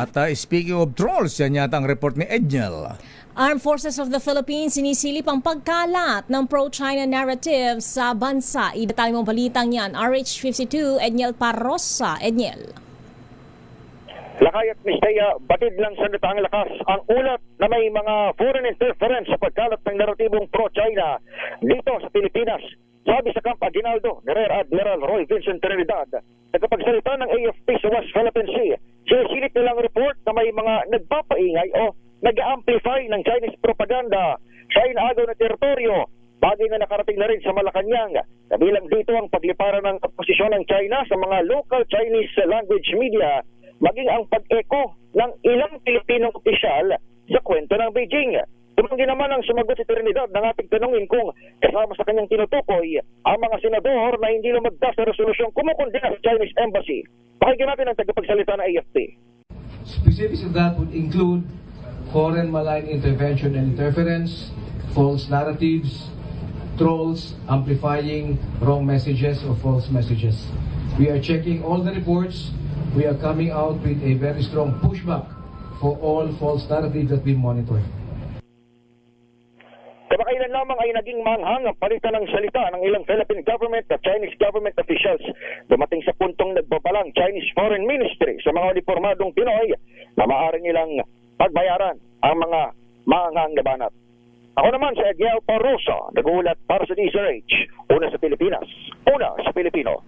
At speaking of trolls, yan yata ang report ni Edniel. Armed Forces of the Philippines sinisilip ang pagkalat ng pro-China narrative sa bansa. Ibatay mo balitang yan. RH52, Edniel Parrosa. Edniel. Lakay at Mistaya, batid lang sa nataang lakas ang ulat na may mga foreign interference sa pagkalat ng naratibong pro-China dito sa Pilipinas. Sabi sa Camp Aguinaldo ni Rear Admiral Roy Vincent Trinidad, nagkapagsalita ng AFP sa West Philippine Sea, sinisilip nilang report na may mga nagpapaingay o nag-amplify ng Chinese propaganda sa inaagaw na teritoryo, bagay na nakarating na rin sa Malacanang. Kabilang dito ang pagliparan ng posisyon ng China sa mga local Chinese language media, maging ang pag-echo ng ilang Pilipinong opisyal sa kwento ng Beijing. Tumanggi naman ang sumagot si Trinidad ng ating tanungin kung kasama sa kanyang tinutukoy ang mga senador na hindi lumagdas sa resolusyong kumukundina sa Chinese Embassy. Pakinggan natin ang tagapagsalita ng AFP. Specifics of that would include foreign malign intervention and interference, false narratives, trolls amplifying wrong messages or false messages. We are checking all the reports. We are coming out with a very strong pushback for all false narratives that we monitor. Kamakailan lamang ay naging manghang ang palitan ng salita ng ilang Philippine government at Chinese government officials. Dumating sa puntong nagbabalang Chinese Foreign Ministry sa mga uniformadong Pinoy na maaari nilang pagbayaran ang mga manghang labanat. Ako naman sa Edniel Parrosa, nag-uulat para sa DZRH, una sa Pilipinas, una sa Pilipino.